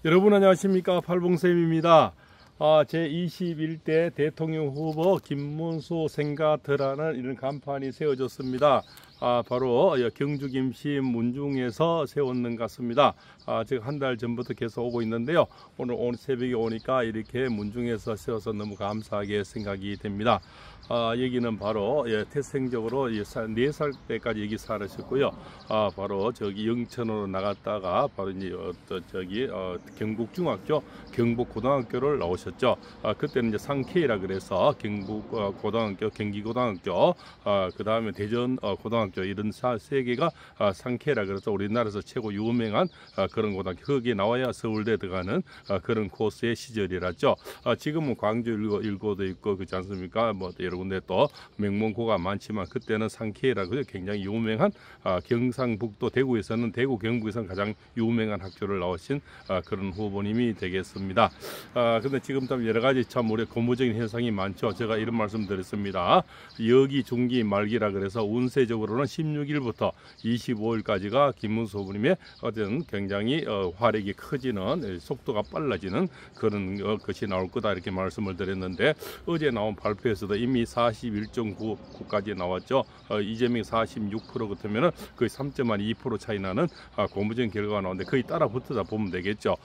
여러분 안녕하십니까, 팔봉쌤입니다. 제21대 대통령 후보 김문수 생가드라는 이런 간판이 세워졌습니다. 바로 경주 김씨 문중에서 세웠는 것 같습니다. 제가 한 달 전부터 계속 오고 있는데요. 오늘 새벽에 오니까 이렇게 문중에서 세워서 너무 감사하게 생각이 됩니다. 여기는 바로 태생적으로 4살 때까지 여기 살으셨고요. 바로 저기 영천으로 나갔다가 바로 이제 경북중학교, 경북고등학교를 나오셨죠. 그때는 이제 상케이라 그래서 경북고등학교, 경기고등학교, 그 다음에 대전 고등학교, 이런 세 개가 상케이라 그래서 우리나라에서 최고 유명한 그런 고등학교, 거기에 나와야 서울대 들어가는 그런 코스의 시절이라죠. 지금은 광주 일고도 있고 그렇지 않습니까? 뭐 여러 군데 또 명문고가 많지만 그때는 상케이라고 굉장히 유명한 경상북도 대구에서는 대구 경북에서는 가장 유명한 학교를 나오신 그런 후보님이 되겠습니다. 근데 지금 참 여러 가지 참 우리 고무적인 현상이 많죠. 제가 이런 말씀 드렸습니다. 여기 중기 말기라 그래서 운세적으로는 16일부터 25일까지가 김문수 후보님의 어떤 굉장히 활약이 커지는, 속도가 빨라지는 그런 것이 나올 거다, 이렇게 말씀을 드렸는데, 어제 나온 발표에서도 이미 41.9까지 나왔죠. 이재명이 46% 같으면은 거의 3.2% 차이 나는 고무적인 결과가 나오는데 거의 따라 붙어다 보면 되겠죠.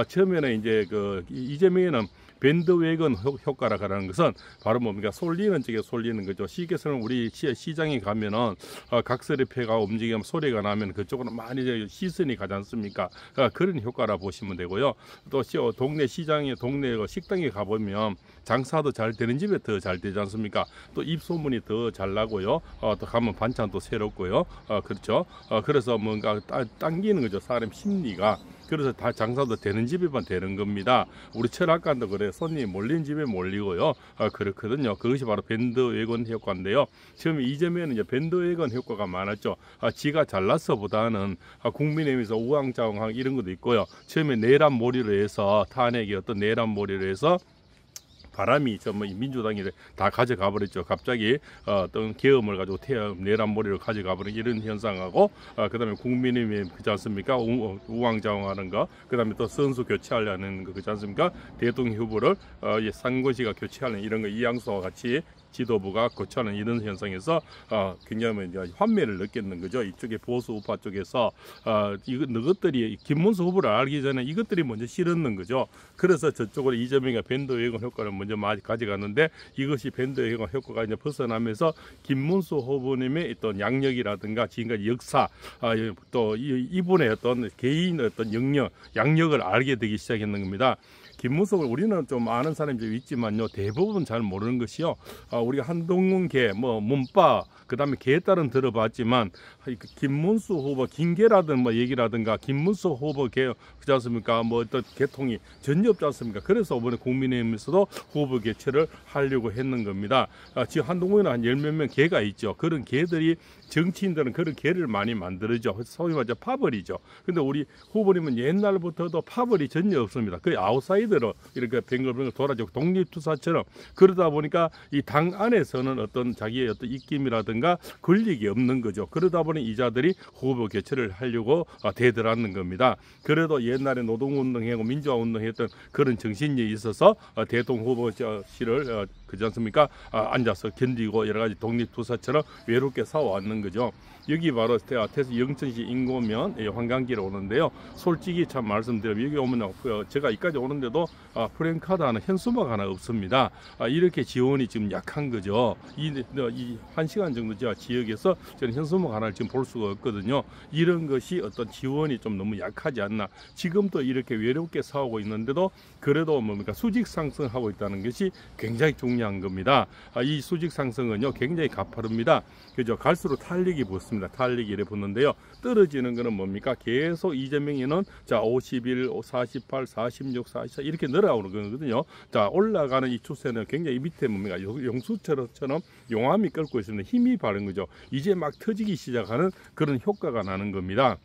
처음에는 이제 이재명에는 밴드웨건 효과라고 하는 것은 바로 뭡니까? 쏠리는 쪽에 쏠리는 거죠. 쉽게 설명, 우리 시장에 가면은 각설의 폐가 움직이면 소리가 나면 그쪽으로 많이 시선이 가지 않습니까? 그런 효과라 보시면 되고요. 또 동네 시장에, 동네 식당에 가보면 장사도 잘 되는 집에 더 잘 되지 않습니까? 또 입소문이 더 잘 나고요. 또 가면 반찬도 새롭고요. 그렇죠. 그래서 뭔가 당기는 거죠. 사람 심리가. 그래서 다 장사도 되는 집에만 되는 겁니다. 우리 철학관도 그래, 손님 몰린 집에 몰리고요. 그렇거든요. 그것이 바로 밴드웨건 효과인데요. 처음에 이재명은 이제 밴드웨건 효과가 많았죠. 지가 잘났어보다는 국민의힘에서 우왕좌왕 이런 것도 있고요. 처음에 내란몰이로 해서 탄핵이 어떤 내란몰이로 해서 바람이 민주당이 다 가져가 버렸죠. 갑자기 어떤 계엄을 가지고 내란몰이를 가져가 버린 이런 현상하고, 그다음에 국민의힘이 그렇지 않습니까? 우왕좌왕하는 거, 그다음에 또 선수 교체하려는 거 그렇지 않습니까? 대통령 후보를 상권시가 교체하는 이런 거, 이양수와 같이 지도부가 교체하는 이런 현상에서 굉장히 환멸을 느꼈는 거죠. 이쪽에 보수 우파 쪽에서 이것들이 김문수 후보를 알기 전에 이것들이 먼저 싫었는 거죠. 그래서 저쪽으로 이재명이 밴드웨건 효과를 먼저 가져갔는데, 이것이 밴드웨건 효과가 이제 벗어나면서 김문수 후보님의 어떤 양력이라든가 지금까지 역사, 또 이분의 어떤 개인 어떤 양력을 알게 되기 시작했는 겁니다. 김문수를 우리는 좀 아는 사람이 좀 있지만요, 대부분 잘 모르는 것이요. 우리가 한동훈계, 문바, 그 다음에 개에 따른 들어봤지만, 김문수 후보 김계라든 얘기라든가 김문수 후보 개 그렇지 않습니까? 어떤 개통이 전혀 없지 않습니까? 그래서 이번에 국민의힘에서도 후보 개최를 하려고 했는 겁니다. 지금 한동훈에는 한 10몇 명 개가 있죠. 그런 개들이, 정치인들은 그런 개를 많이 만들죠. 소위 말해서 파벌이죠. 근데 우리 후보님은 옛날부터도 파벌이 전혀 없습니다. 거의 아웃사이더로 이렇게 뱅글뱅글 돌아지고 독립투사처럼, 그러다 보니까 이 당 안에서는 어떤 자기의 어떤 입김이라든가 권력이 없는 거죠. 그러다 보니 이자들이 후보 개최를 하려고 대들었는 겁니다. 그래도 옛날에 노동운동하고 민주화운동했던 그런 정신이 있어서 대통령 후보실을 그렇지 않습니까? 앉아서 견디고 여러 가지 독립투사처럼 외롭게 살아왔는 거죠. 여기 바로 영천시 인고면 관광지로 오는데요. 솔직히 참 말씀드리면 여기 오면 제가 여기까지 오는데도 프랭카드 하나, 현수막 하나 없습니다. 이렇게 지원이 지금 약한 거죠. 이 1시간 정도 제가 지역에서 저는 현수막 하나를 지금 볼 수가 없거든요. 이런 것이 어떤 지원이 좀 너무 약하지 않나. 지금도 이렇게 외롭게 살고 있는데도 그래도 수직 상승하고 있다는 것이 굉장히 중요한 겁니다. 이 수직 상승은요 굉장히 가파릅니다. 그죠? 갈수록 탄력이 붙습니다. 탄력이 이래 붙는데요. 떨어지는 거는 뭡니까? 계속 이재명이는 51, 48, 46, 44 이렇게 늘어나오는 거거든요. 자, 올라가는 이 추세는 굉장히 밑에 뭡니까? 용수처럼 용암이 끓고 있습니다. 힘이 바른 거죠. 이제 막 터지기 시작하는 그런 효과가 나는 겁니다.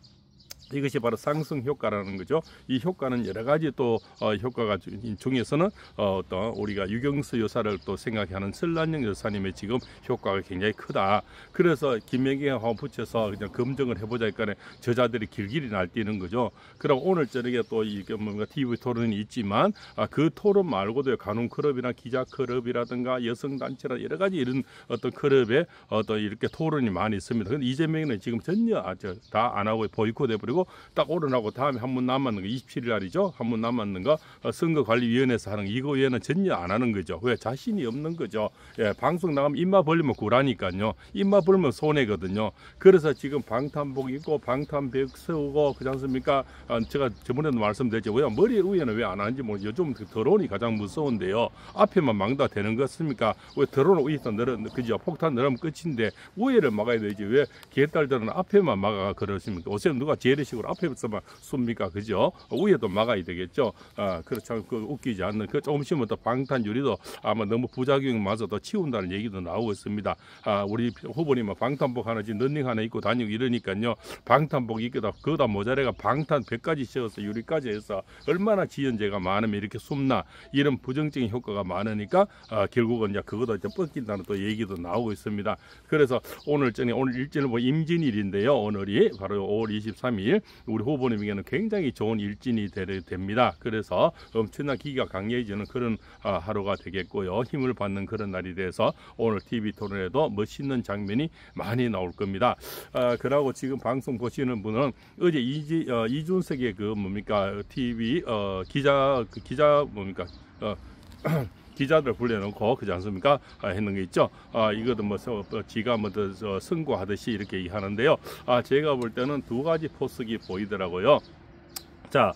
이것이 바로 상승 효과라는 거죠. 이 효과는 여러 가지 또 효과가 중에서는 어떤 우리가 유경수 여사를 또 생각하는 설란영 여사님의 지금 효과가 굉장히 크다. 그래서 김명기가 붙여서 그냥 검증을 해보자 했더니 저자들이 길길이 날뛰는 거죠. 그럼 오늘 저녁에 또 이게 뭔가 TV 토론이 있지만 그 토론 말고도 간혹 클럽이나 기자 클럽이라든가 여성 단체라 여러 가지 이런 어떤 클럽에 어떤 이렇게 토론이 많이 있습니다. 근데 이재명은 지금 전혀 다 안 하고 보이콧해 버리고 딱 오른하고 다음에 한 번 남았는 거 27일 날이죠. 한 번 남았는 거 선거관리위원회에서 하는 거 이거 외에는 전혀 안 하는 거죠. 왜 자신이 없는 거죠. 예, 방송 나가면 입만 벌리면 구라니까요. 입만 벌리면 손해거든요. 그래서 지금 방탄복 입고 방탄백 세우고 그렇지 않습니까? 제가 저번에도 말씀드렸죠. 왜 머리 위에는 왜 안 하는지 모르죠. 요즘 드론이 가장 무서운데요. 앞에만 막다 되는 것 같습니까? 왜 드론을 위에서 그죠? 폭탄 넣으면 끝인데 위에를 막아야 되지. 왜 개딸들은 앞에만 막아 그러십니까? 요새 누가 재래식으로 앞에서만 쏩니까? 그죠? 위에도 막아야 되겠죠. 그렇죠. 그 웃기지 않는 그 조금씩은 또 방탄 유리도 아마 너무 부작용 맞아도 치운다는 얘기도 나오고 있습니다. 우리 후보님은 방탄복 하나 지금 런닝 하나 입고 다니고 이러니까요. 방탄복 입고다 그거다 모자래가 방탄 100가지 씌워서 유리까지 해서 얼마나 지연제가 많으면 이렇게 숨나 이런 부정적인 효과가 많으니까 결국은 이제 그거도 이제 뻗긴다는 또 얘기도 나오고 있습니다. 그래서 오늘 일진은 뭐 임진일인데요. 오늘이 바로 5월 23일 우리 후보님에게는 굉장히 좋은 일진이 됩니다. 그래서 엄청난 기가 강해지는 그런 하루가 되겠고요. 힘을 받는 그런 날이 돼서 오늘 TV 토론에도 멋있는 장면이 많이 나올 겁니다. 그러고 지금 방송 보시는 분은 어제 이준석의 그 뭡니까 TV 기자 뭡니까 기자들 불러놓고 그지 않습니까? 했는 게 있죠. 이것도 뭐 지가 뭐 선고하듯이 이렇게 얘기하는데요. 제가 볼 때는 두 가지 포석이 보이더라고요. 자,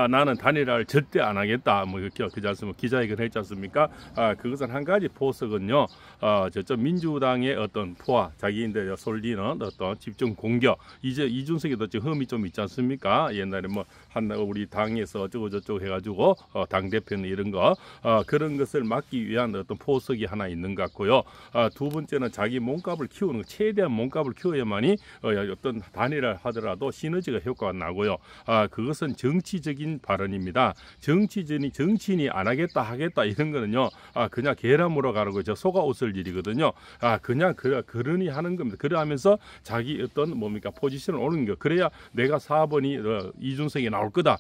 나는 단일화를 절대 안 하겠다. 뭐 이렇게 그지 않습니까? 기자회견 했지 않습니까? 그것은 한 가지 포석은요. 저쪽 민주당의 어떤 포화, 자기인들 솔리는 어떤 집중 공격. 이제 이준석에도 지금 흠이 좀 있지 않습니까? 옛날에 뭐 우리 당에서 어쩌고 저쩌고 해가지고 당 대표는 이런 거 그런 것을 막기 위한 어떤 포석이 하나 있는 것 같고요. 두 번째는 자기 몸값을 키우는 거, 최대한 몸값을 키워야만이 어떤 단일화를 하더라도 시너지가 효과가 나고요. 그것은 정치적인 발언입니다. 정치인이 안 하겠다 하겠다 이런 거는요. 그냥 계란으로 가는 거죠. 속아 웃을 일이거든요. 그냥 그러니 하는 겁니다. 그러하면서 자기 어떤 뭡니까 포지션을 오는 거. 그래야 내가 4번이 이준석이 나올 거다.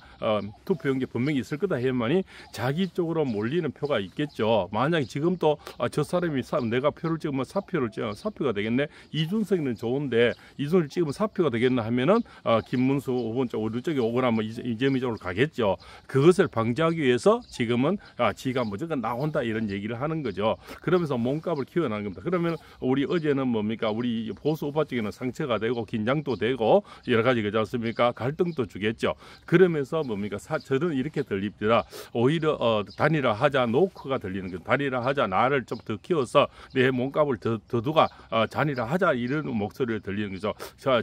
투표용지 분명히 있을 거다 해야만이 자기 쪽으로 몰리는 표가 있겠죠. 만약에 지금 또 저 사람이 내가 표를 찍으면 사표가 되겠네. 이준석이는 좋은데 이준석을 찍으면 사표가 되겠나 하면은 김문수 후보 쪽 우리 쪽에 오거나 뭐 이재명 쪽으로 가겠죠. 그것을 방지하기 위해서 지금은 지가 무조건 나온다 이런 얘기를 하는 거죠. 그러면서 몸값을 키워나가는 겁니다. 그러면 우리 어제는 뭡니까 우리 보수 우파 쪽에는 상처가 되고 긴장도 되고 여러 가지 그렇지 않습니까? 갈등도 주겠죠. 그러면서 뭡니까 저는 이렇게 들립니다. 오히려 단일화하자 노크가 들리는 거죠. 단일화하자 나를 좀 더 키워서 내 몸값을 더 두가 단일화하자 이런 목소리를 들리는 거죠.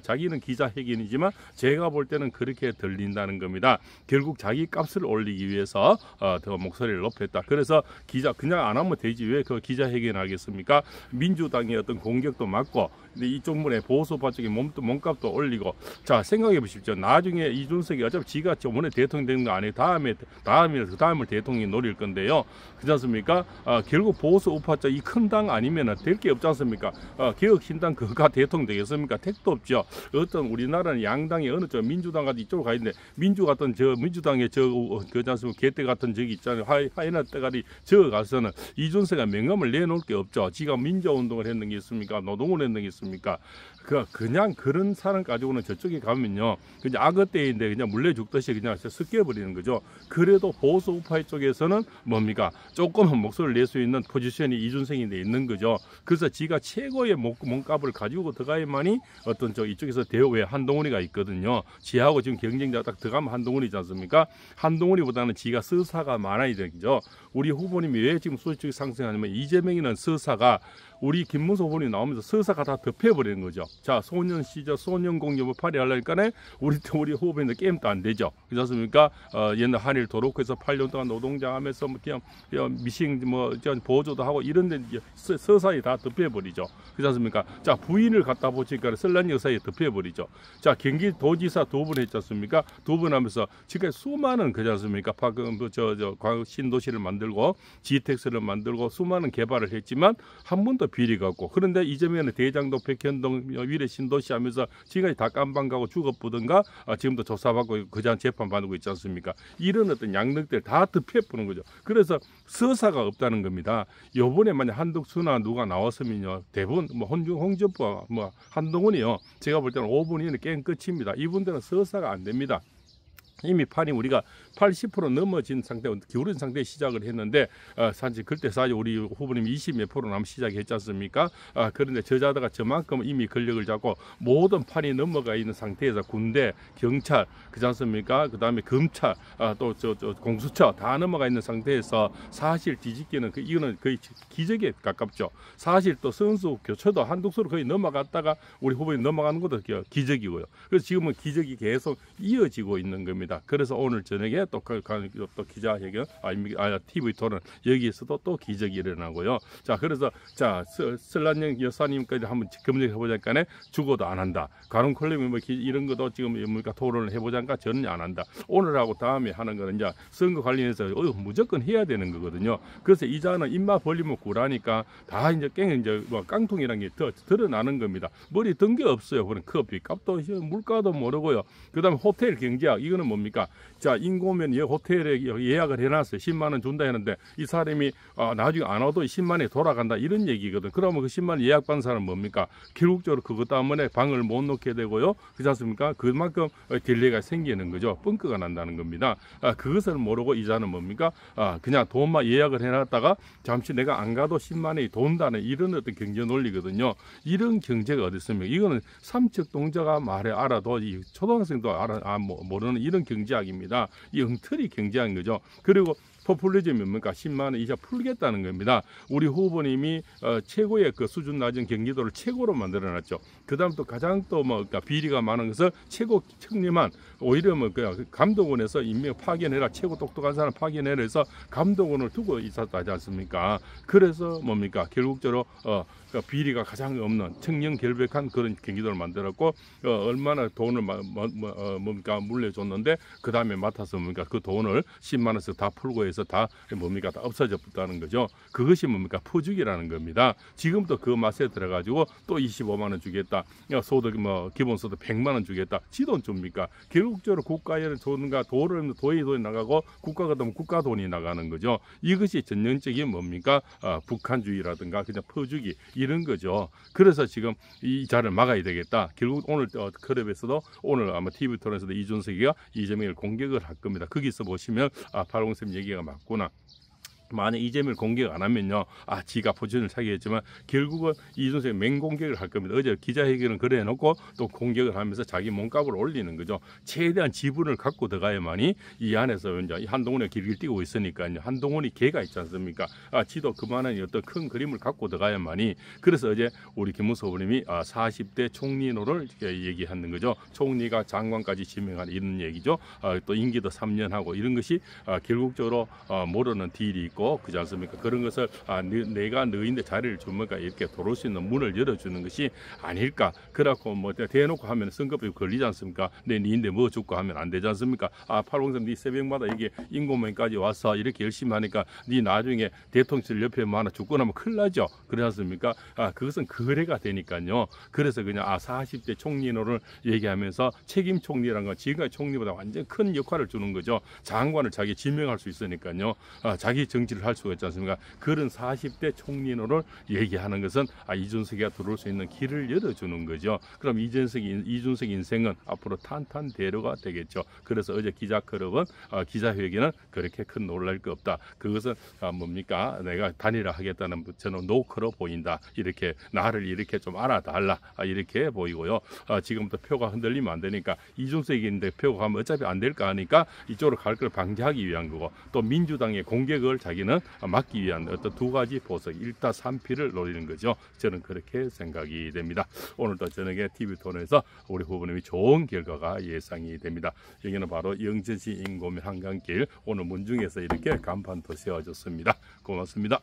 자기는 기자회견이지만 제가 볼 때는 그렇게 들린다는 겁니다. 결국 자기 값을 올리기 위해서 더 목소리를 높였다. 그래서 그냥 안 하면 되지 왜 그 기자회견 하겠습니까? 민주당의 어떤 공격도 맞고 근데 이쪽 문에 보수파 쪽에 몸값도 올리고 자 생각해 보십시오. 나중에 이준석이 어차피 지가 저번에 대통령 되는 거 아니에요. 다음을 대통령이 노릴 건데요. 그렇지 않습니까? 결국 보수 우파 쪽 이 큰 당 아니면 될 게 없지 않습니까? 개혁신당 그가 대통령 되겠습니까? 택도 없죠. 어떤 우리나라는 양당이 어느 쪽 민주당 같은 이쪽으로 가 있는데 민주당의 그렇지 않습니까? 개떼 같은 저기 있잖아요. 하이나 때가리 저 가서는 이준석이 명함을 내놓을 게 없죠. 지가 민주운동을 했는 게 있습니까? 노동을 했는 게 있습니까? 그냥 그런 사람 가지고는 저쪽에 가면요. 그냥 악어 때인데 그냥 물려 죽듯이 그냥 섞여버리는 거죠. 그래도 보수 우파 쪽에서는 뭡니까? 조금은 목소리를 낼 수 있는 포지션이 이준석이 있는 거죠. 그래서 지가 최고의 몸값을 가지고 들어가야만이 어떤 이쪽에서 대우에 한동훈이가 있거든요. 지하고 지금 경쟁자 딱 들어가면 한동훈이지 않습니까? 한동훈이보다는 지가 서사가 많아야 되죠. 우리 후보님이 왜 지금 수직적이 상승하냐면 이재명이는 서사가 우리 김문수 후보님 나오면서 서사가 다 덮여버리는 거죠. 자, 소년 시절 소년 공유부 발휘하려니까 우리 후보님들 게임도 안 되죠. 그렇지 않습니까? 옛날 한일 도로코에서 8년 동안 노동자 하면서 뭐 그냥 미싱 뭐 보조도 하고 이런데 서사에 다 덮여버리죠. 그렇지 않습니까? 자, 부인을 갖다 보니까 설란 여사에 덮여버리죠. 자, 경기도지사 2분 했지 않습니까? 2분 하면서 지금까지 수많은 그렇지 않습니까? 신도시를 만들고 GTX를 만들고 수많은 개발을 했지만 한 번도 비리가 없고, 그런데 이재명은 대장동 백현동 위례 신도시 하면서 지금까지 다 깜방가고 죽어보든가 지금도 조사받고 그냥 재판받고 있지 않습니까? 이런 어떤 양력들 다 덮여보는 거죠. 그래서 서사가 없다는 겁니다. 요번에 만약 한덕수나 누가 나왔으면요, 대부분 뭐 홍준표와 뭐 한동훈이요, 제가 볼 때는 5분 이내에 게임 끝입니다. 이분들은 서사가 안 됩니다. 이미 판이 우리가 80% 넘어진 상태, 기울은 상태에 시작을 했는데 사실 그때 사실 우리 후보님 20몇 프로 남 시작했지 않습니까? 그런데 저자다가 저만큼 이미 권력을 잡고 모든 판이 넘어가 있는 상태에서 군대, 경찰, 그렇지 않습니까? 그 다음에 검찰, 또 공수처 다 넘어가 있는 상태에서 사실 뒤집기는 이거는 거의 기적에 가깝죠. 사실 또 선수 교체도 한독수로 거의 넘어갔다가 우리 후보님 넘어가는 것도 기적이고요. 그래서 지금은 기적이 계속 이어지고 있는 겁니다. 그래서 오늘 저녁에 또 기자회견, TV 토론 여기에서도 또 기적이 일어나고요. 자, 그래서 자, 설란영 여사님까지 한번 검증해 보자니까 죽어도 안 한다. 가론 콜럼이 뭐 이런 것도 지금 뭡니까 토론을 해보자니까 저는 안 한다. 오늘하고 다음에 하는 거는 이제 선거 관련해서 무조건 해야 되는 거거든요. 그래서 이자는 입맛 벌리면 구라니까 다 이제 뭐 깡통이란 게 더 드러나는 겁니다. 머리 든 게 없어요. 그런 커피 값도 물가도 모르고요. 그다음에 호텔 경제학 이거는 뭡니까? 자, 인고면 호텔에 예약을 해놨어요. 10만 원 준다 했는데 이 사람이 나중에 안 와도 10만 원에 돌아간다 이런 얘기거든. 그러면 그 10만 원 예약받은 사람은 뭡니까? 결국적으로 그것 때문에 방을 못 놓게 되고요. 그렇지 않습니까? 그만큼 딜레이가 생기는 거죠. 뻥크가 난다는 겁니다. 그것을 모르고 이자는 뭡니까? 그냥 돈만 예약을 해놨다가 잠시 내가 안 가도 10만 원이 돈다는 이런 어떤 경제 논리거든요. 이런 경제가 어디 있습니까? 이거는 삼척 동자가 말해 알아도 이 초등학생도 모르는 이런 경제학입니다. 이 엉터리 경제학인 거죠. 그리고 포퓰리즘이 뭡니까? 10만 원 이자 풀겠다는 겁니다. 우리 후보님이 최고의 그 수준 낮은 경기도를 최고로 만들어놨죠. 그다음 또 가장 또 뭐 그러니까 비리가 많은 것을 최고 청렴한 오히려 뭐 그 감독원에서 임명 파견해라, 최고 똑똑한 사람 파견해라 해서 감독원을 두고 있었다 하지 않습니까? 그래서 뭡니까? 결국적으로 비리가 가장 없는 청렴 결백한 그런 경기도를 만들었고 얼마나 돈을 뭡니까 물려줬는데 그 다음에 맡아서 뭡니까 그 돈을 10만 원씩 다 풀고 해서 다 뭡니까 다 없어졌다는 거죠. 그것이 뭡니까 포주기라는 겁니다. 지금도 그 맛에 들어가지고 또 25만 원 주겠다. 소득 뭐 기본소득 100만 원 주겠다. 지돈 줍니까? 결국적으로 국가에 돈과 도의 돈이 나가고 국가가 되면 국가 돈이 나가는 거죠. 이것이 전형적인 뭡니까 북한주의라든가 그냥 퍼주기 이런 거죠. 그래서 지금 이 자를 막아야 되겠다. 결국 오늘 클럽에서도 오늘 아마 TV 토론에서도 이준석이가 이재명을 공격을 할 겁니다. 거기서 보시면 팔공쌤 얘기가 맞구나. 만약 이재명을 공격 안 하면요, 지가 포지션을 차게 했지만 결국은 이준석이 맹공격을 할 겁니다. 어제 기자회견은 그래 해놓고 또 공격을 하면서 자기 몸값을 올리는 거죠. 최대한 지분을 갖고 들어가야만이 이 안에서 이제 한동훈이 길길 뛰고 있으니까요. 한동훈이 개가 있지 않습니까? 지도 그만한 어떤 큰 그림을 갖고 들어가야만이. 그래서 어제 우리 김문수 후보님이 40대 총리노를 얘기하는 거죠. 총리가 장관까지 지명하는 이런 얘기죠. 또 임기도 3년 하고 이런 것이 결국적으로 모르는 딜이 있고. 그렇지 않습니까? 그런 것을 내가 너희인데 자리를 주면까 이렇게 들어올 수 있는 문을 열어주는 것이 아닐까. 그래갖고 뭐 대놓고 하면 선거법이 걸리지 않습니까? 니인데 뭐 죽고 하면 안 되지 않습니까? 팔공선 네 새벽마다 이게 인공면까지 와서 이렇게 열심히 하니까 네 나중에 대통령실 옆에 뭐 하나 죽고 나면 큰일 나죠. 그렇지 않습니까? 그것은 거래가 되니까요. 그래서 그냥 40대 총리노를 얘기하면서 책임 총리라는 건 지금까지 총리보다 완전 큰 역할을 주는 거죠. 장관을 자기 지명할 수 있으니까요. 자기 정치를 할 수가 있지 않습니까? 그런 40대 총리노를 얘기하는 것은 이준석이가 들어올 수 있는 길을 열어주는 거죠. 그럼 이준석 인생은 앞으로 탄탄대로가 되겠죠. 그래서 어제 기자클럽은 기자회견은 그렇게 큰 놀랄 거 없다. 그것은 뭡니까? 내가 단일화하겠다는 저는 노크로 보인다. 이렇게 나를 이렇게 좀 알아달라. 이렇게 보이고요. 지금부터 표가 흔들리면 안 되니까 이준석인데 표가 가면 어차피 안 될 거 하니까 이쪽으로 갈 걸 방지하기 위한 거고 또 민주당의 공격을 자기 여기는 막기 위한 어떤 두 가지 보석 1타 3피를 노리는 거죠. 저는 그렇게 생각이 됩니다. 오늘도 저녁에 TV 토론에서 우리 후보님이 좋은 결과가 예상이 됩니다. 여기는 바로 영천시 인고면 한강길 오늘 문중에서 이렇게 간판도 세워졌습니다. 고맙습니다.